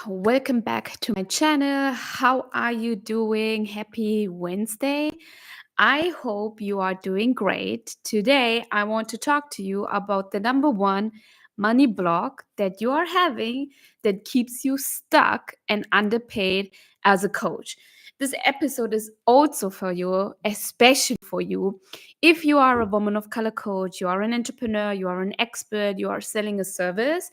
welcome back to my channel. How are you doing? Happy Wednesday. I hope you are doing great. Today, I want to talk to you about the number one money block that you are having that keeps you stuck and underpaid as a coach. This episode is also for you, especially for you. If you are a woman of color coach, you are an entrepreneur, you are an expert, you are selling a service,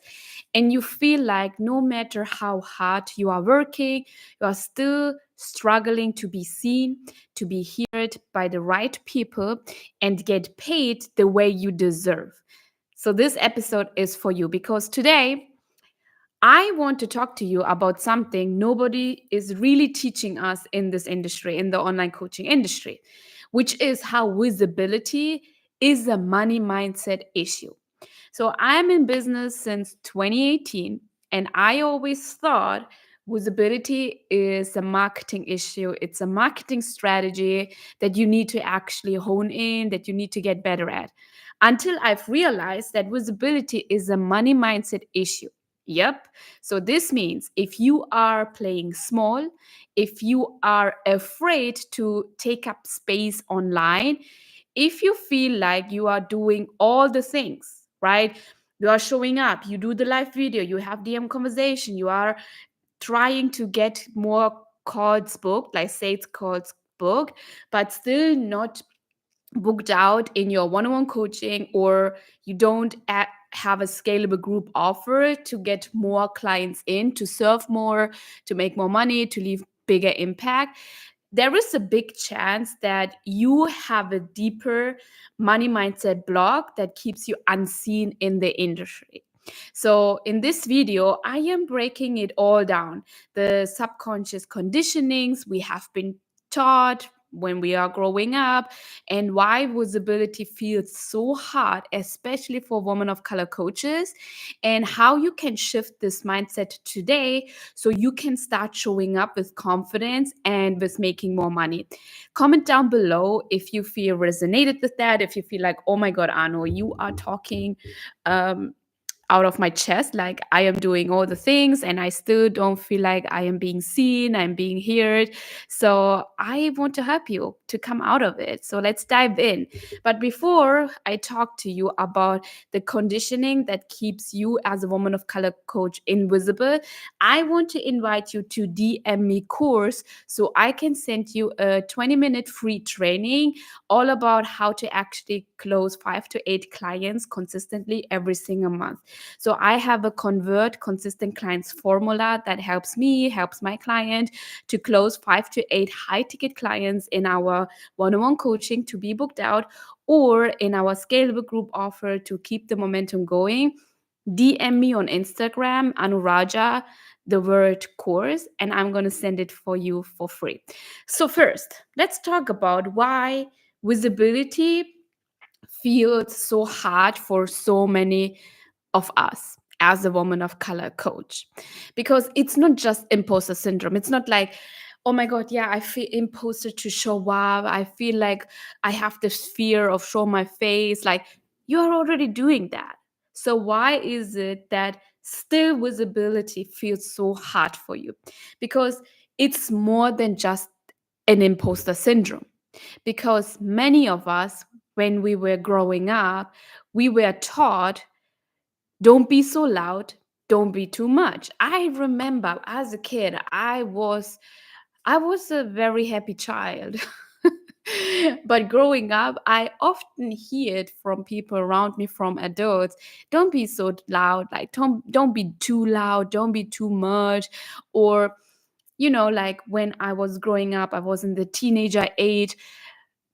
and you feel like no matter how hard you are working, you are still struggling to be seen, to be heard by the right people, and get paid the way you deserve. So, this episode is for you because today I want to talk to you about something nobody is really teaching us in this industry, in the online coaching industry, which is how visibility is a money mindset issue. So I'm in business since 2018, and I always thought visibility is a marketing issue. It's a marketing strategy that you need to actually hone in, that you need to get better at. Until I've realized that visibility is a money mindset issue. Yep. So this means if you are playing small, if you are afraid to take up space online, if you feel like you are doing all the things, right? You are showing up, you do the live video, you have DM conversation, you are trying to get more calls booked, like sales calls booked, but still not booked out in your one-on-one coaching, or you don't have a scalable group offer to get more clients in, to serve more, to make more money, to leave bigger impact, there is a big chance that you have a deeper money mindset block that keeps you unseen in the industry. So, in this video, I am breaking it all down, the subconscious conditionings we have been taught when we are growing up, and why visibility feels so hard, especially for women of color coaches, and how you can shift this mindset today so you can start showing up with confidence and with making more money. Comment down below if you feel resonated with that, if you feel like, oh my God, Arno, you are talking out of my chest, like I am doing all the things and I still don't feel like I am being seen, I'm being heard. So I want to help you to come out of it. So let's dive in. But before I talk to you about the conditioning that keeps you as a woman of color coach invisible, I want to invite you to DM me course so I can send you a 20-minute free training all about how to actually close 5 to 8 clients consistently every single month. So I have a convert consistent clients formula that helps me, helps my client to close 5 to 8 high ticket clients in our one-on-one coaching to be booked out, or in our scalable group offer to keep the momentum going. DM me on Instagram, Rajah, the word course, and I'm going to send it for you for free. So first, let's talk about why visibility feels so hard for so many of us as a woman of color coach, because it's not just imposter syndrome. It's not like, oh my God, yeah, I feel imposter to show up, I feel like I have this fear of show my face. Like, you are already doing that. So why is it that still visibility feels so hard for you? Because it's more than just an imposter syndrome. Because many of us, when we were growing up, we were taught, don't be so loud, don't be too much. I remember as a kid, I was a very happy child. But growing up, I often hear it from people around me, from adults, don't be so loud, like don't be too loud, don't be too much. Or, like when I was growing up, I was in the teenager age,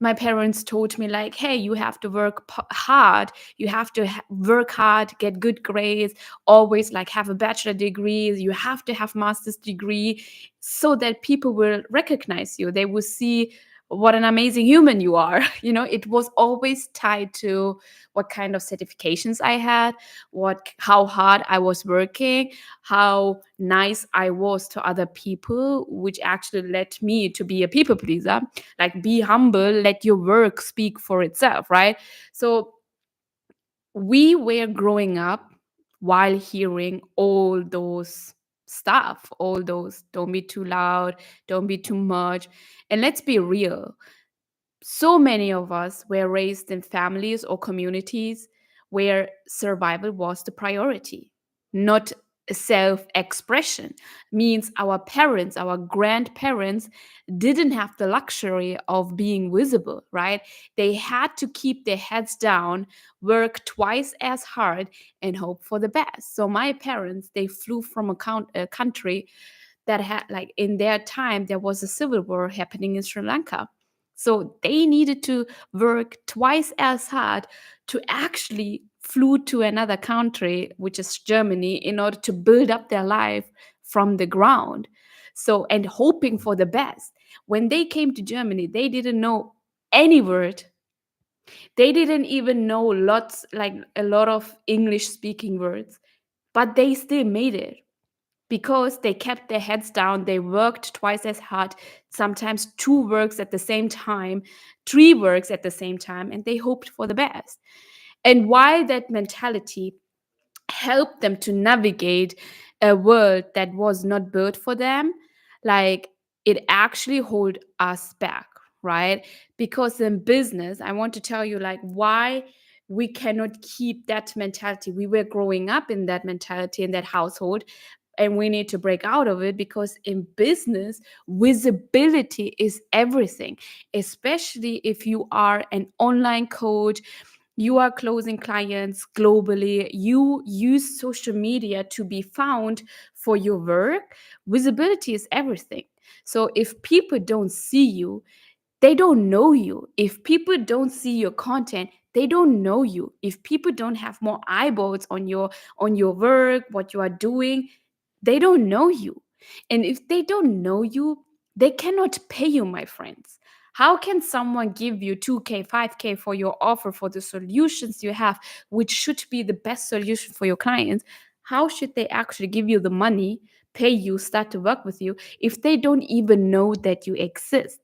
my parents told me, like, hey, you have to work hard, you have to work hard, get good grades, always like have a bachelor degree, you have to have master's degree, so that people will recognize you, they will see what an amazing human you are. It was always tied to what kind of certifications I had, how hard I was working, how nice I was to other people, which actually led me to be a people pleaser. Like, be humble, let your work speak for itself, right? So we were growing up while hearing all those stuff, all those don't be too loud, don't be too much. And let's be real, so many of us were raised in families or communities where survival was the priority, not self expression. Means our parents, our grandparents didn't have the luxury of being visible, right? They had to keep their heads down, work twice as hard, and hope for the best. So, my parents, they flew from a country that had, like, in their time there was a civil war happening in Sri Lanka, so they needed to work twice as hard to actually flew to another country, which is Germany, in order to build up their life from the ground. So, and hoping for the best. When they came to Germany, they didn't know any word. They didn't even know lots, like a lot of English speaking words, but they still made it because they kept their heads down. They worked twice as hard, sometimes two works at the same time, three works at the same time, and they hoped for the best. And why that mentality helped them to navigate a world that was not built for them, like, it actually hold us back, right? Because in business, I want to tell you, like, why we cannot keep that mentality. We were growing up in that mentality, in that household, and we need to break out of it, because in business, visibility is everything, especially if you are an online coach, you are closing clients globally, you use social media to be found for your work. Visibility is everything. So if people don't see you, they don't know you. If people don't see your content, they don't know you. If people don't have more eyeballs on your work, what you are doing, they don't know you. And if they don't know you, they cannot pay you, my friends. How can someone give you 2K, 5K for your offer, for the solutions you have, which should be the best solution for your clients? How should they actually give you the money, pay you, start to work with you, if they don't even know that you exist?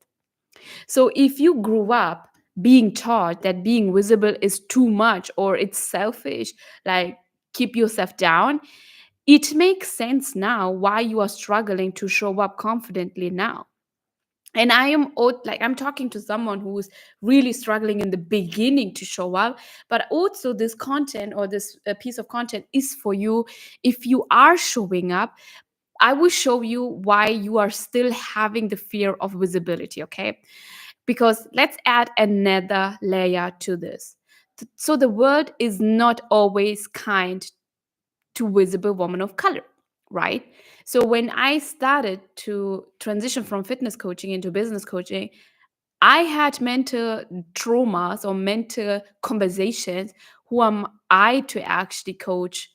So if you grew up being taught that being visible is too much or it's selfish, like, keep yourself down, it makes sense now why you are struggling to show up confidently now. And like, I'm talking to someone who's really struggling in the beginning to show up, but also this content, or this piece of content, is for you. If you are showing up, I will show you why you are still having the fear of visibility, okay? Because let's add another layer to this. So the world is not always kind to visible women of color, right? So when I started to transition from fitness coaching into business coaching, I had mental traumas or mental conversations. Who am I to actually coach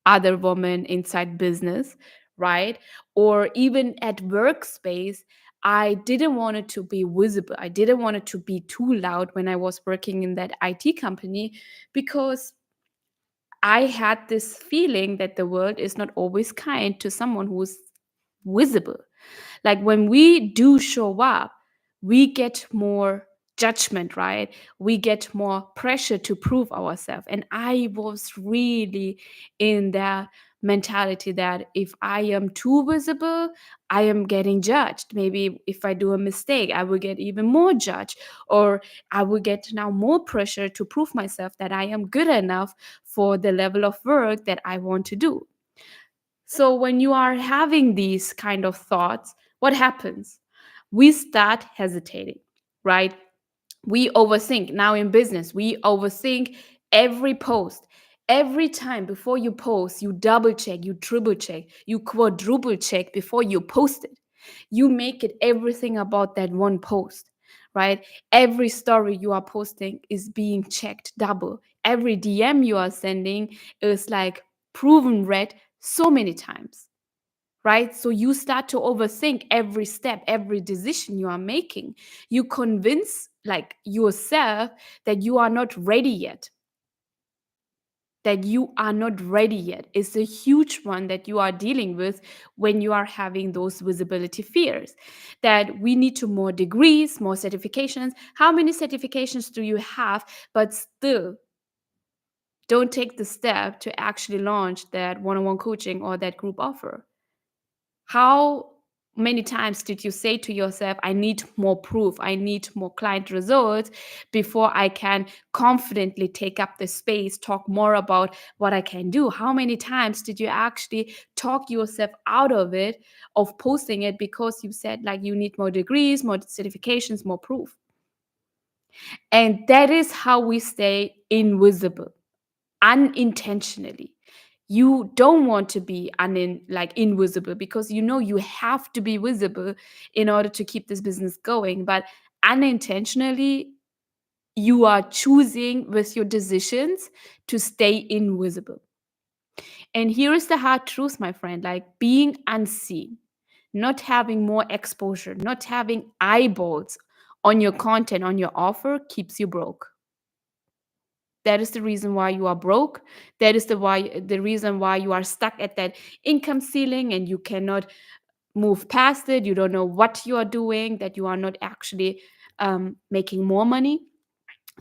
other women inside business, right? Or even at workspace, I didn't want it to be visible. I didn't want it to be too loud when I was working in that IT company, because I had this feeling that the world is not always kind to someone who's visible. Like, when we do show up, we get more judgment, right? We get more pressure to prove ourselves. And I was really in that mentality that if I am too visible, I am getting judged. Maybe if I do a mistake, I will get even more judged, or I will get now more pressure to prove myself that I am good enough for the level of work that I want to do. So when you are having these kind of thoughts, what happens? We start hesitating, right? We overthink. Now in business, we overthink every post. Every time before you post, you double check, you triple check, you quadruple check before you post it. You make it everything about that one post, right? Every story you are posting is being checked double. Every DM you are sending is like proven read so many times, right? So you start to overthink every step, every decision you are making. You convince, like, yourself that you are not ready yet. That you are not ready yet is a huge one that you are dealing with when you are having those visibility fears. That we need to more degrees, more certifications. How many certifications do you have, but still don't take the step to actually launch that one-on-one coaching or that group offer? How many times did you say to yourself, I need more proof, I need more client results before I can confidently take up the space, talk more about what I can do? How many times did you actually talk yourself out of it, of posting it, because you said like you need more degrees, more certifications, more proof? And that is how we stay invisible unintentionally. You don't want to be invisible, because you know you have to be visible in order to keep this business going. But unintentionally, you are choosing with your decisions to stay invisible. And here is the hard truth, my friend, like being unseen, not having more exposure, not having eyeballs on your content, on your offer, keeps you broke. That is the reason why you are broke. That is the reason why you are stuck at that income ceiling and you cannot move past it. You don't know what you are doing, that you are not actually making more money.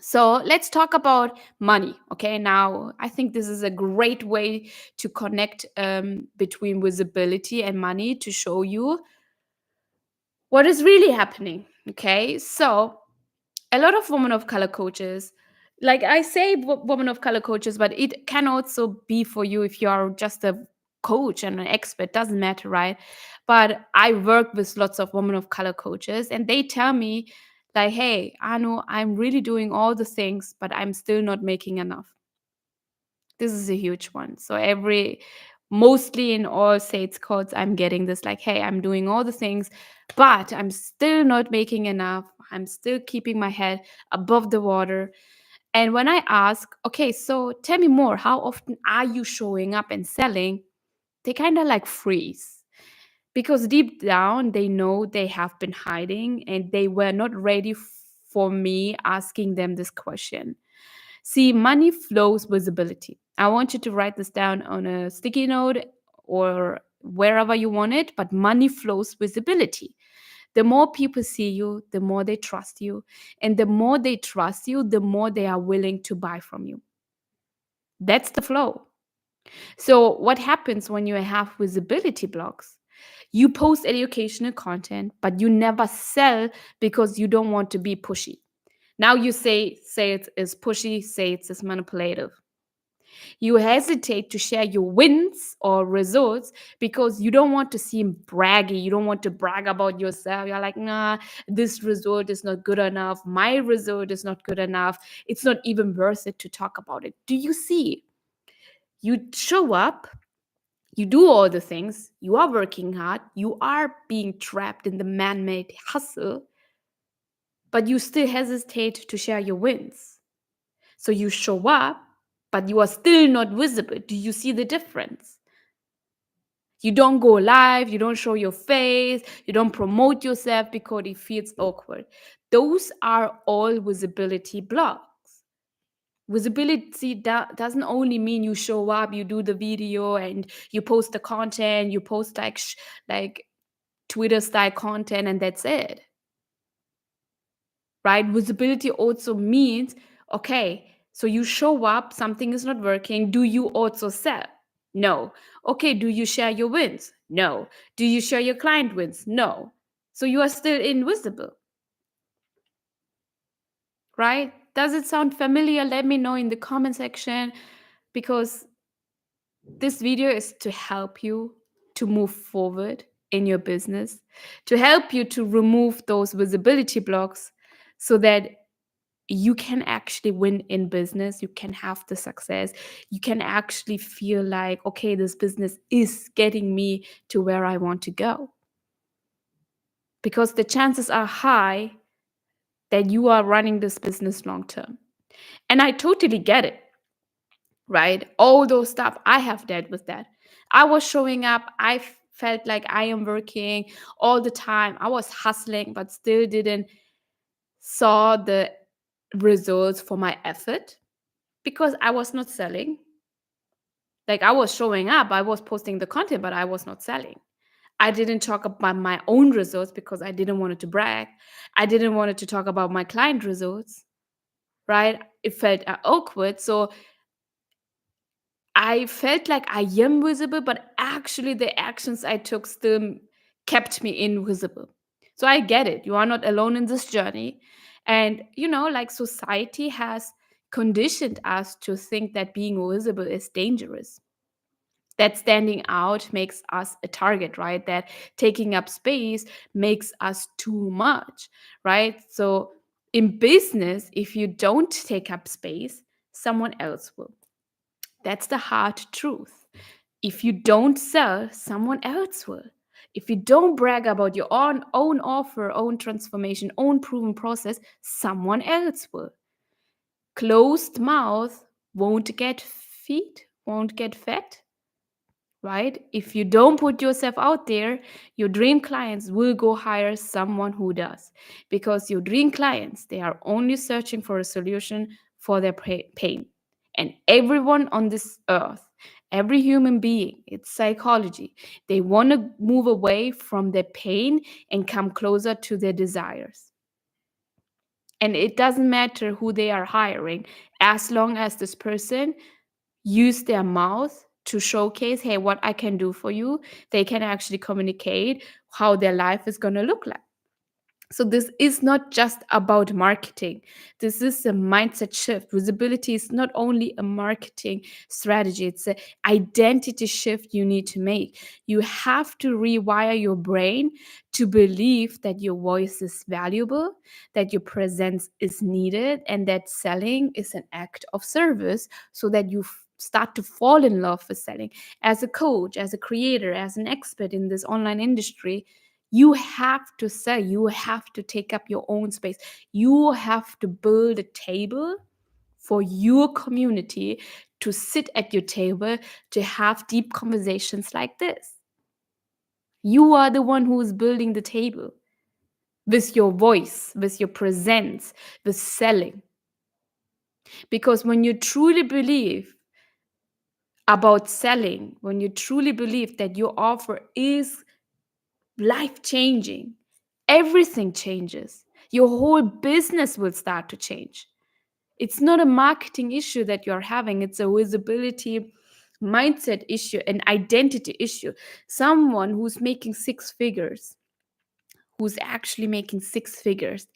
So let's talk about money. Okay, now I think this is a great way to connect between visibility and money, to show you what is really happening. Okay, so a lot of women of color coaches, like I say women of color coaches, but it can also be for you if you are just a coach and an expert, doesn't matter, right? But I work with lots of women of color coaches, and they tell me like, hey, Anu, I'm really doing all the things, but I'm still not making enough. This is a huge one. So mostly in all sales calls, I'm getting this like, hey, I'm doing all the things, but I'm still not making enough. I'm still keeping my head above the water. And when I ask, okay, so tell me more, how often are you showing up and selling? They kind of like freeze, because deep down they know they have been hiding and they were not ready for me asking them this question. See, money flows visibility. I want you to write this down on a sticky note or wherever you want it, but money flows visibility. The more people see you, the more they trust you. And the more they trust you, the more they are willing to buy from you. That's the flow. So, what happens when you have visibility blocks? You post educational content, but you never sell because you don't want to be pushy. Now you say it is pushy, say it is manipulative. You hesitate to share your wins or results because you don't want to seem braggy. You don't want to brag about yourself. You're like, nah, this result is not good enough. My result is not good enough. It's not even worth it to talk about it. Do you see? You show up, you do all the things, you are working hard, you are being trapped in the man made hustle, but you still hesitate to share your wins. So you show up, but you are still not visible. Do you see the difference? You don't go live, you don't show your face, you don't promote yourself because it feels awkward. Those are all visibility blocks. Visibility doesn't only mean you show up, you do the video and you post the content, you post like Twitter style content, and that's it. Right? Visibility also means, okay, so you show up, something is not working. Do you also sell? No. Okay, do you share your wins? No. Do you share your client wins? No. So you are still invisible, right? Does it sound familiar? Let me know in the comment section, because this video is to help you to move forward in your business, to help you to remove those visibility blocks so that you can actually win in business. You can have the success. You can actually feel like, okay, this business is getting me to where I want to go. Because the chances are high that you are running this business long term. And I totally get it, right? All those stuff, I have dealt with that. I was showing up, felt like I am working all the time. I was hustling, but still didn't saw the results for my effort because I was not selling. Like I was showing up, I was posting the content, but I was not selling. I didn't talk about my own results because I didn't want to brag. I didn't want to talk about my client results, right? It felt awkward. So I felt like I am visible, but actually the actions I took still kept me invisible. So I get it. You are not alone in this journey. And, like society has conditioned us to think that being visible is dangerous, that standing out makes us a target, right? That taking up space makes us too much, right? So in business, if you don't take up space, someone else will. That's the hard truth. If you don't sell, someone else will. If you don't brag about your own offer, own transformation, own proven process, someone else will. Closed mouth won't get won't get fed, right? If you don't put yourself out there, your dream clients will go hire someone who does. Because your dream clients, they are only searching for a solution for their pain. And everyone on this earth, every human being, it's psychology. They want to move away from their pain and come closer to their desires. And it doesn't matter who they are hiring, as long as this person use their mouth to showcase, hey, what I can do for you. They can actually communicate how their life is going to look like. So this is not just about marketing. This is a mindset shift. Visibility is not only a marketing strategy, it's an identity shift you need to make. You have to rewire your brain to believe that your voice is valuable, that your presence is needed, and that selling is an act of service, so that you start to fall in love with selling. As a coach, as a creator, as an expert in this online industry, you have to sell, you have to take up your own space, you have to build a table for your community to sit at your table, to have deep conversations like this. You are the one who is building the table with your voice, with your presence, with selling. Because when you truly believe about selling, when you truly believe that your offer is life changing, everything changes. Your whole business will start to change. It's not a marketing issue that you're having, it's a visibility mindset issue, an identity issue. Someone who's making six figures, who's actually making six figures,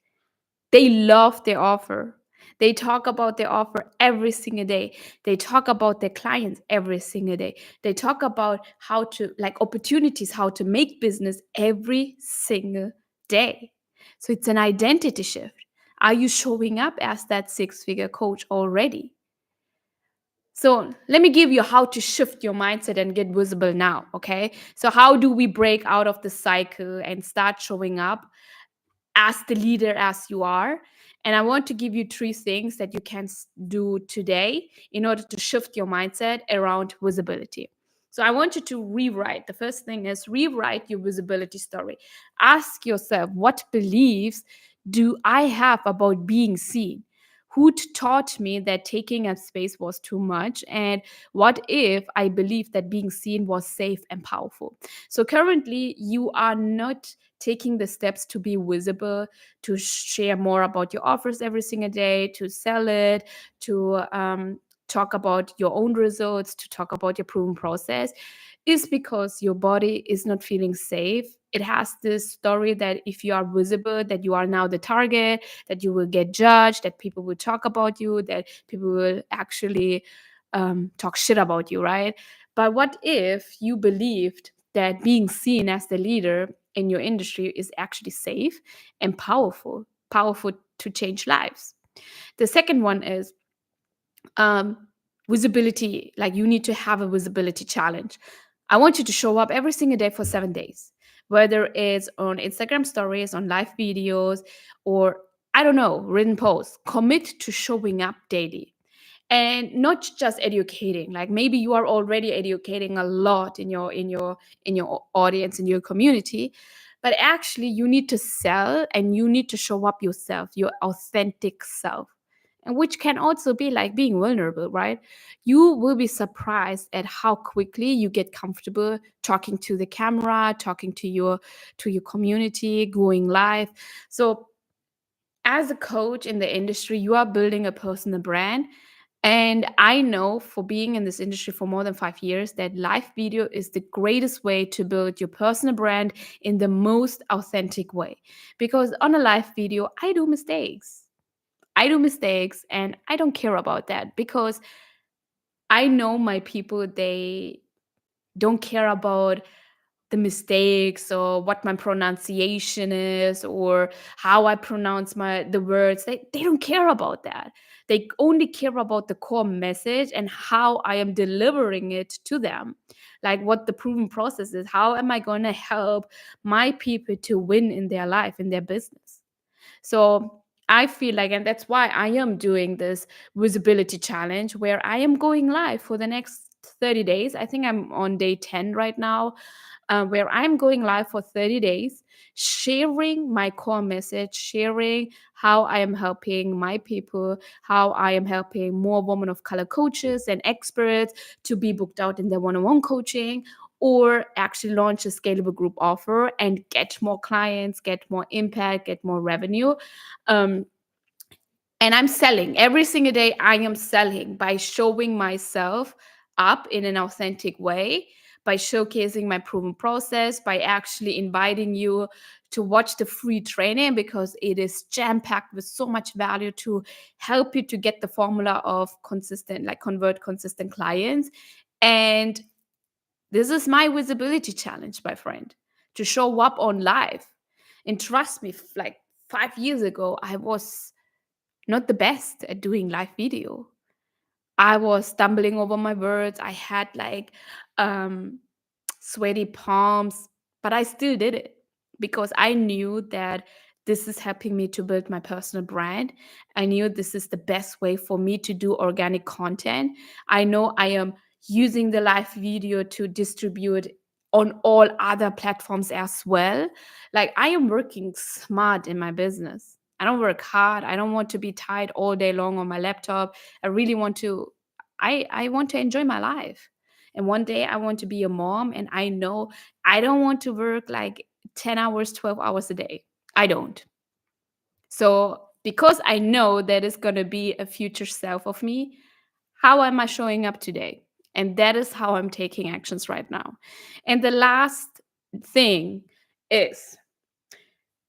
they love their offer. They talk about their offer every single day. They talk about their clients every single day. They talk about how to, like, opportunities, how to make business every single day. So it's an identity shift. Are you showing up as that six-figure coach already? So let me give you how to shift your mindset and get visible now, okay? So how do we break out of the cycle and start showing up as the leader as you are? And I want to give you three things that you can do today in order to shift your mindset around visibility. So I want you to rewrite. The first thing is rewrite your visibility story. Ask yourself, what beliefs do I have about being seen? Who taught me that taking up space was too much? And what if I believed that being seen was safe and powerful? So currently, you are not taking the steps to be visible, to share more about your offers every single day, to sell it, to talk about your own results, to talk about your proven process, is because your body is not feeling safe. It has this story that if you are visible, that you are now the target, that you will get judged, that people will talk about you, that people will actually talk shit about you, right? But what if you believed that being seen as the leader in your industry is actually safe and powerful to change lives? The second one is um, visibility. Like, you need to have a visibility challenge. I want you to show up every single day for 7 days, whether it's on Instagram stories, on live videos, or I don't know, written posts. Commit to showing up daily, and not just educating. Like, maybe you are already educating a lot in your audience, in your community, but actually you need to sell, and you need to show up yourself, your authentic self, and which can also be like being vulnerable, right? You will be surprised at how quickly you get comfortable talking to the camera, talking to your community, going live. So as a coach in the industry, you are building a personal brand. And I know for being in this industry for more than 5 years that live video is the greatest way to build your personal brand in the most authentic way. Because on a live video, I do mistakes. I do mistakes and I don't care about that because I know my people, they don't care about the mistakes or what my pronunciation is or how I pronounce the words. They don't care about that. They only care about the core message and how I am delivering it to them. Like what the proven process is. How am I going to help my people to win in their life, in their business? So I feel like, and that's why I am doing this visibility challenge where I am going live for the next 30 days. I think I'm on day 10 right now, where I'm going live for 30 days, sharing my core message, sharing how I am helping my people, how I am helping more women of color coaches and experts to be booked out in their one on one coaching, or actually launch a scalable group offer and get more clients, get more impact, get more revenue. Um, and I'm selling every single day. I am selling by showing myself up in an authentic way, by showcasing my proven process, by actually inviting you to watch the free training because it is jam packed with so much value to help you to get the formula of consistent, like convert consistent clients. And this is my visibility challenge, my friend, to show up on live. And trust me, like 5 years ago, I was not the best at doing live video. I was stumbling over my words. I had like um, sweaty palms, but I still did it because I knew that this is helping me to build my personal brand. I knew this is the best way for me to do organic content. I know I am using the live video to distribute on all other platforms as well. Like I am working smart in my business. I don't work hard. I don't want to be tied all day long on my laptop. I really want to I want to enjoy my life. And one day I want to be a mom, and I know I don't want to work like 10 hours, 12 hours a day. I don't. So, because I know that is going to be a future self of me, how am I showing up today? And that is how I'm taking actions right now. And the last thing is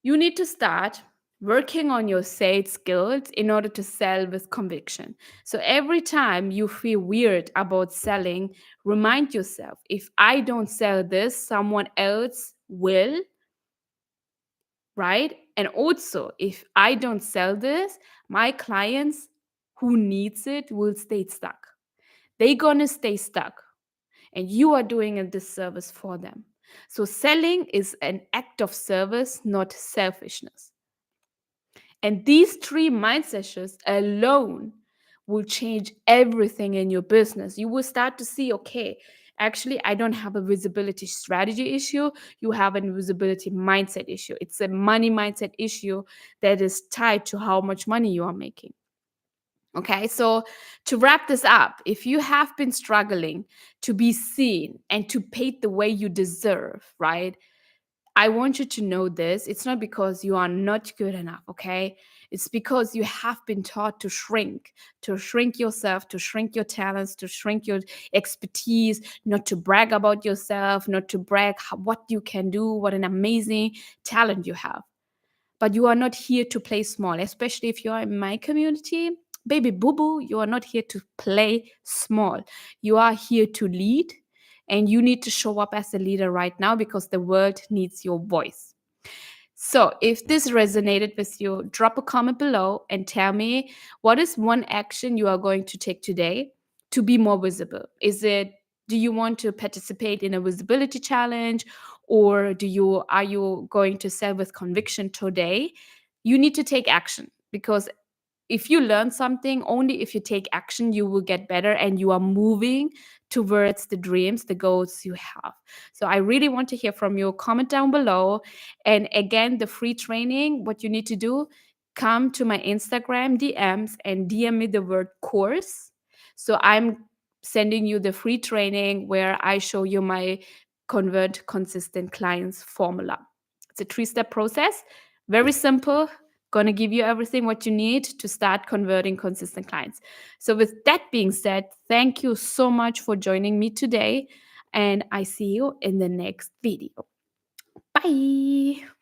you need to start working on your sales skills in order to sell with conviction. So every time you feel weird about selling, remind yourself, if I don't sell this, someone else will, right? And also, if I don't sell this, my clients who needs it will stay stuck. They're going to stay stuck, and you are doing a disservice for them. So selling is an act of service, not selfishness. And these three mindset shifts alone will change everything in your business. You will start to see, okay, actually, I don't have a visibility strategy issue. You have a visibility mindset issue. It's a money mindset issue that is tied to how much money you are making. Okay, so to wrap this up, if you have been struggling to be seen and to pay the way you deserve, right? I want you to know this. It's not because you are not good enough, okay? It's because you have been taught to shrink yourself, to shrink your talents, to shrink your expertise, not to brag about yourself, not to brag what you can do, what an amazing talent you have. But you are not here to play small, especially if you are in my community. Baby boo boo, you are not here to play small. You are here to lead, and you need to show up as a leader right now because the world needs your voice. So, if this resonated with you, drop a comment below and tell me what is one action you are going to take today to be more visible. Do you want to participate in a visibility challenge, or are you going to sell with conviction today? You need to take action, because if you learn something, only if you take action, you will get better and you are moving towards the dreams, the goals you have. So I really want to hear from you. Comment down below. And again, the free training, what you need to do, come to my Instagram DMs and DM me the word course. So I'm sending you the free training where I show you my convert consistent clients formula. It's a 3-step process, very simple, gonna give you everything what you need to start converting consistent clients. So with that being said, thank you so much for joining me today, and I see you in the next video. Bye.